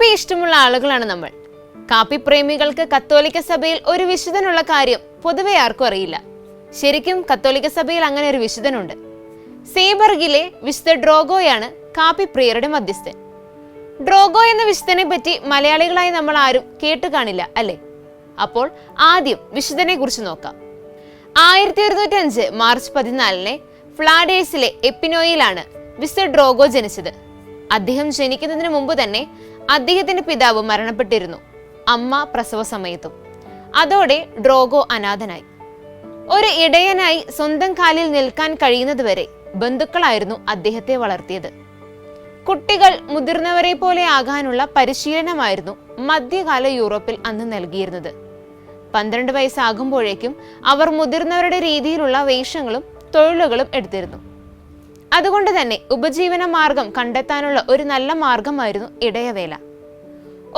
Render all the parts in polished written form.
കാപ്പി ഇഷ്ടമുള്ള ആളുകളാണ് നമ്മൾ. കാപ്പി പ്രേമികൾക്ക് കത്തോലിക്ക സഭയിൽ ഒരു വിശുദ്ധനുള്ള കാര്യം പൊതുവെ ആർക്കും അറിയില്ല. ശരിക്കും കത്തോലിക്ക സഭയിൽ അങ്ങനെ ഒരു വിശുദ്ധനുണ്ട്. സീബർഗിലെ വിശുദ്ധ ഡ്രോഗോയാണ് കാപ്പി പ്രിയരുടെ മധ്യസ്ഥൻ. ഡ്രോഗോ എന്ന വിശുദ്ധനെ പറ്റി മലയാളികളായി നമ്മൾ ആരും കേട്ടു കാണില്ല അല്ലേ? അപ്പോൾ ആദ്യം വിശുദ്ധനെ കുറിച്ച് നോക്കാം. 1105 മാർച്ച് 14 ഫ്ലാഡേഴ്സിലെ എപ്പിനോയിലാണ് വിശുദ്ധ ഡ്രോഗോ ജനിച്ചത്. അദ്ദേഹം ജനിക്കുന്നതിന് മുമ്പ് തന്നെ അദ്ദേഹത്തിന്റെ പിതാവ് മരണപ്പെട്ടിരുന്നു, അമ്മ പ്രസവ സമയത്തും. അതോടെ ഡ്രോഗോ അനാഥനായി. ഒരു ഇടയനായി സ്വന്തം കാലിൽ നിൽക്കാൻ കഴിയുന്നതുവരെ ബന്ധുക്കളായിരുന്നു അദ്ദേഹത്തെ വളർത്തിയത്. കുട്ടികൾ മുതിർന്നവരെ പോലെ ആകാനുള്ള പരിശീലനമായിരുന്നു മധ്യകാല യൂറോപ്പിൽ അന്ന് നൽകിയിരുന്നത്. 12 വയസ്സാകുമ്പോഴേക്കും അവർ മുതിർന്നവരുടെ രീതിയിലുള്ള വേഷങ്ങളും തൊഴിലുകളും എടുത്തിരുന്നു. അതുകൊണ്ട് തന്നെ ഉപജീവന മാർഗം കണ്ടെത്താനുള്ള ഒരു നല്ല മാർഗമായിരുന്നു ഇടയവേല.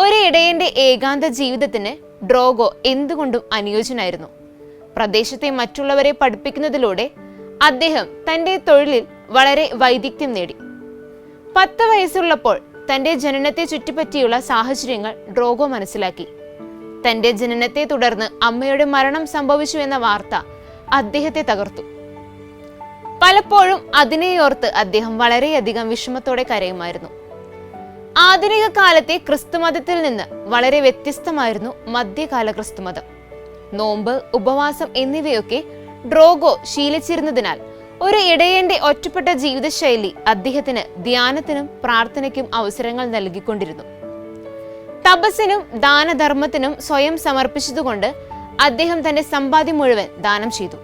ഒരു ഇടയന്റെ ഏകാന്ത ജീവിതത്തിന് ഡ്രോഗോ എന്തുകൊണ്ടും അനുയോജ്യനായിരുന്നു. പ്രദേശത്തെ മറ്റുള്ളവരെ പഠിപ്പിക്കുന്നതിലൂടെ അദ്ദേഹം തന്റെ തൊഴിലിൽ വളരെ വൈദഗ്ധ്യം നേടി. 10 വയസ്സുള്ളപ്പോൾ തന്റെ ജനനത്തെ ചുറ്റിപ്പറ്റിയുള്ള സാഹചര്യങ്ങൾ ഡ്രോഗോ മനസ്സിലാക്കി. തന്റെ ജനനത്തെ തുടർന്ന് അമ്മയുടെ മരണം സംഭവിച്ചു എന്ന വാർത്ത അദ്ദേഹത്തെ തകർത്തു. പലപ്പോഴും അതിനെയോർത്ത് അദ്ദേഹം വളരെയധികം വിഷമത്തോടെ കരയുമായിരുന്നു. ആധുനിക കാലത്തെ ക്രിസ്തുമതത്തിൽ നിന്ന് വളരെ വ്യത്യസ്തമായിരുന്നു മധ്യകാല ക്രിസ്തുമതം. നോമ്പ്, ഉപവാസം എന്നിവയൊക്കെ ഡ്രോഗോ ശീലിച്ചിരുന്നതിനാൽ ഒരു ഇടയന്റെ ഒറ്റപ്പെട്ട ജീവിതശൈലി അദ്ദേഹത്തിന് ധ്യാനത്തിനും പ്രാർത്ഥനയ്ക്കും അവസരങ്ങൾ നൽകിക്കൊണ്ടിരുന്നു. തപസ്സിനും ദാനധർമ്മത്തിനും സ്വയം സമർപ്പിച്ചതുകൊണ്ട് അദ്ദേഹം തന്റെ സമ്പാദ്യം മുഴുവൻ ദാനം ചെയ്തു.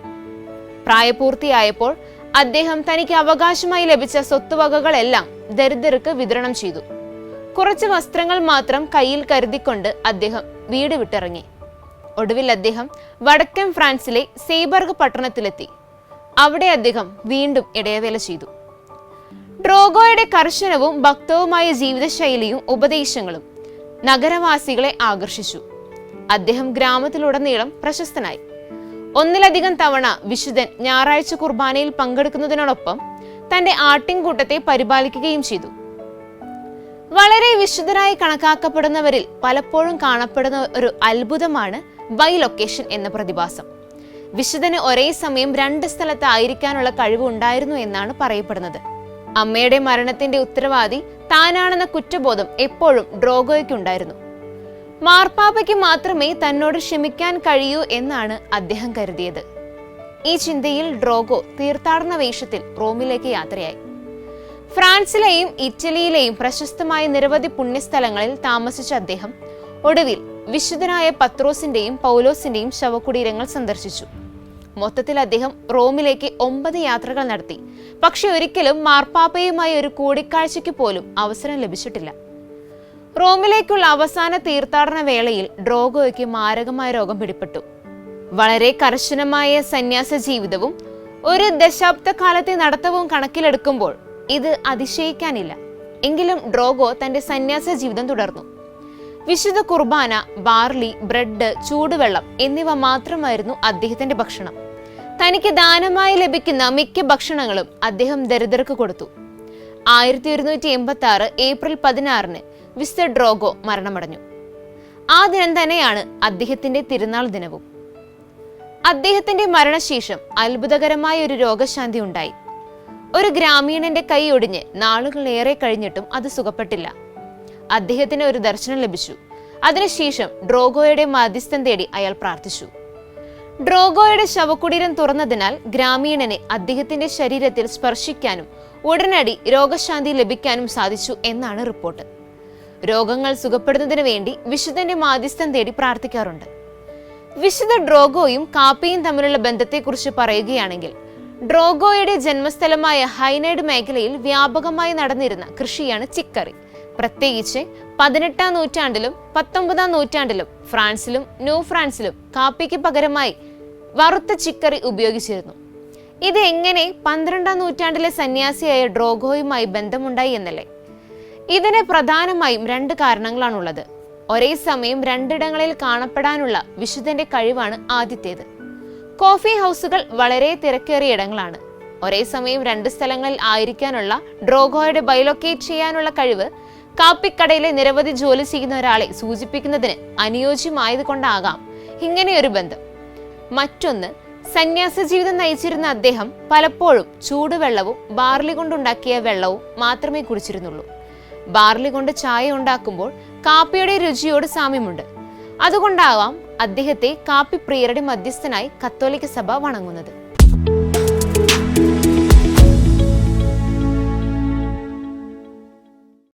പ്രായപൂർത്തിയായപ്പോൾ അദ്ദേഹം തനിക്ക് അവകാശമായി ലഭിച്ച സ്വത്തുവകകളെല്ലാം ദരിദ്രർക്ക് വിതരണം ചെയ്തു. കുറച്ച് വസ്ത്രങ്ങൾ മാത്രം കയ്യിൽ കരുതിക്കൊണ്ട് അദ്ദേഹം വീട് വിട്ടിറങ്ങി. ഒടുവിൽ അദ്ദേഹം വടക്കൻ ഫ്രാൻസിലെ സീബർഗ് പട്ടണത്തിലെത്തി. അവിടെ അദ്ദേഹം വീണ്ടും ഇടയവേല ചെയ്തു. ഡ്രോഗോയുടെ കർശനവും ഭക്തവുമായ ജീവിതശൈലിയും ഉപദേശങ്ങളും നഗരവാസികളെ ആകർഷിച്ചു. അദ്ദേഹം ഗ്രാമത്തിലുടനീളം പ്രശസ്തനായി. ഒന്നിലധികം തവണ വിശുദ്ധൻ ഞായറാഴ്ച കുർബാനയിൽ പങ്കെടുക്കുന്നതിനോടൊപ്പം തന്റെ ആട്ടിൻകൂട്ടത്തെ പരിപാലിക്കുകയും ചെയ്തു. വളരെ വിശുദ്ധരായി കണക്കാക്കപ്പെടുന്നവരിൽ പലപ്പോഴും കാണപ്പെടുന്ന ഒരു അത്ഭുതമാണ് ബൈലൊക്കേഷൻ എന്ന പ്രതിഭാസം. വിശുദ്ധന് ഒരേ സമയം 2 സ്ഥലത്ത് ആയിരിക്കാനുള്ള കഴിവ് ഉണ്ടായിരുന്നു എന്നാണ് പറയപ്പെടുന്നത്. അമ്മയുടെ മരണത്തിന്റെ ഉത്തരവാദി താനാണെന്ന കുറ്റബോധം എപ്പോഴും ഡ്രോഗോയ്ക്കുണ്ടായിരുന്നു. മാർപ്പാപ്പയ്ക്ക് മാത്രമേ തന്നോട് ക്ഷമിക്കാൻ കഴിയൂ എന്നാണ് അദ്ദേഹം കരുതിയത്. ഈ ചിന്തയിൽ ഡ്രോഗോ തീർത്ഥാടന വേഷത്തിൽ റോമിലേക്ക് യാത്രയായി. ഫ്രാൻസിലെയും ഇറ്റലിയിലെയും പ്രശസ്തമായ നിരവധി പുണ്യസ്ഥലങ്ങളിൽ താമസിച്ച അദ്ദേഹം ഒടുവിൽ വിശുദ്ധനായ പത്രോസിന്റെയും പൗലോസിന്റെയും ശവകുടീരങ്ങൾ സന്ദർശിച്ചു. മൊത്തത്തിൽ അദ്ദേഹം റോമിലേക്ക് 9 യാത്രകൾ നടത്തി. പക്ഷെ ഒരിക്കലും മാർപ്പാപ്പയുമായി ഒരു കൂടിക്കാഴ്ചയ്ക്ക് പോലും അവസരം ലഭിച്ചിട്ടില്ല. റോമിലേക്കുള്ള അവസാന തീർത്ഥാടന വേളയിൽ ഡ്രോഗോയ്ക്ക് മാരകമായ രോഗം പിടിപെട്ടു. വളരെ കർശനമായ സന്യാസ ജീവിതവും 1 ദശാബ്ദക്കാലത്തെ നടത്തവും കണക്കിലെടുക്കുമ്പോൾ ഇത് അതിശയിക്കാനില്ല. എങ്കിലും ഡ്രോഗോ തന്റെ സന്യാസ ജീവിതം തുടർന്നു. വിശുദ്ധ കുർബാന, ബാർലി, ബ്രെഡ്, ചൂടുവെള്ളം എന്നിവ മാത്രമായിരുന്നു അദ്ദേഹത്തിന്റെ ഭക്ഷണം. തനിക്ക് ദാനമായി ലഭിക്കുന്ന മിക്ക ഭക്ഷണങ്ങളും അദ്ദേഹം ദരിദ്രർക്ക് കൊടുത്തു. 1186 ഏപ്രിൽ 16 വിശുദ്ധ ഡ്രോഗോ മരണമടഞ്ഞു. ആ ദിനം തന്നെയാണ് അദ്ദേഹത്തിന്റെ തിരുനാൾ ദിനവും. അദ്ദേഹത്തിന്റെ മരണശേഷം അത്ഭുതകരമായ ഒരു രോഗശാന്തി ഉണ്ടായി. ഒരു ഗ്രാമീണന്റെ കൈ ഒടിഞ്ഞ് നാളുകളേറെ കഴിഞ്ഞിട്ടും അത് സുഖപ്പെട്ടില്ല. അദ്ദേഹത്തിന് ഒരു ദർശനം ലഭിച്ചു. അതിനുശേഷം ഡ്രോഗോയുടെ മധ്യസ്ഥം തേടി അയാൾ പ്രാർത്ഥിച്ചു. ഡ്രോഗോയുടെ ശവകുടീരം തുറന്നതിനാൽ ഗ്രാമീണനെ അദ്ദേഹത്തിന്റെ ശരീരത്തിൽ സ്പർശിക്കാനും ഉടനടി രോഗശാന്തി ലഭിക്കാനും സാധിച്ചു എന്നാണ് റിപ്പോർട്ട്. രോഗങ്ങൾ സുഖപ്പെടുന്നതിന് വേണ്ടി വിശുദ്ധന്റെ മാധ്യസ്ഥം തേടി പ്രാർത്ഥിക്കാറുണ്ട്. വിശുദ്ധ ഡ്രോഗോയും കാപ്പിയും തമ്മിലുള്ള ബന്ധത്തെക്കുറിച്ച് പറയുകയാണെങ്കിൽ, ഡ്രോഗോയുടെ ജന്മസ്ഥലമായ ഹൈനൈഡ് മേഖലയിൽ വ്യാപകമായി നടന്നിരുന്ന കൃഷിയാണ് ചിക്കറി. പ്രത്യേകിച്ച് 18-ാം നൂറ്റാണ്ടിലും 19-ാം നൂറ്റാണ്ടിലും ഫ്രാൻസിലും ന്യൂ ഫ്രാൻസിലും കാപ്പിക്ക് പകരമായി വറുത്ത ചിക്കറി ഉപയോഗിച്ചിരുന്നു. ഇത് എങ്ങനെ 12-ാം നൂറ്റാണ്ടിലെ സന്യാസിയായ ഡ്രോഗോയുമായി ബന്ധമുണ്ടായി എന്നല്ലേ? ഇതിന് പ്രധാനമായും 2 കാരണങ്ങളാണുള്ളത്. ഒരേ സമയം 2 ഇടങ്ങളിൽ കാണപ്പെടാനുള്ള വിശുദ്ധന്റെ കഴിവാണ് ആദ്യത്തേത്. കോഫി ഹൗസുകൾ വളരെ തിരക്കേറിയ ഇടങ്ങളാണ്. ഒരേ സമയം 2 സ്ഥലങ്ങളിൽ ആയിരിക്കാനുള്ള ഡ്രോഗോയുടെ ബൈലൊക്കേറ്റ് ചെയ്യാനുള്ള കഴിവ് കാപ്പിക്കടയിലെ നിരവധി ജോലി ചെയ്യുന്ന ഒരാളെ സൂചിപ്പിക്കുന്നതിന് അനുയോജ്യമായതുകൊണ്ടാകാം ഇങ്ങനെയൊരു ബന്ധം. മറ്റൊന്ന്, സന്യാസ ജീവിതം നയിച്ചിരുന്ന അദ്ദേഹം പലപ്പോഴും ചൂടുവെള്ളവും ബാർലി കൊണ്ടുണ്ടാക്കിയ വെള്ളവും മാത്രമേ കുടിച്ചിരുന്നുള്ളൂ. ബാർലി കൊണ്ട് ചായ ഉണ്ടാക്കുമ്പോൾ കാപ്പിയുടെ രുചിയോട് സാമ്യമുണ്ട്. അതുകൊണ്ടാവാം അദ്ദേഹത്തെ കാപ്പിപ്രിയരുടെ മധ്യസ്ഥനായി കത്തോലിക്ക സഭ വണങ്ങുന്നത്.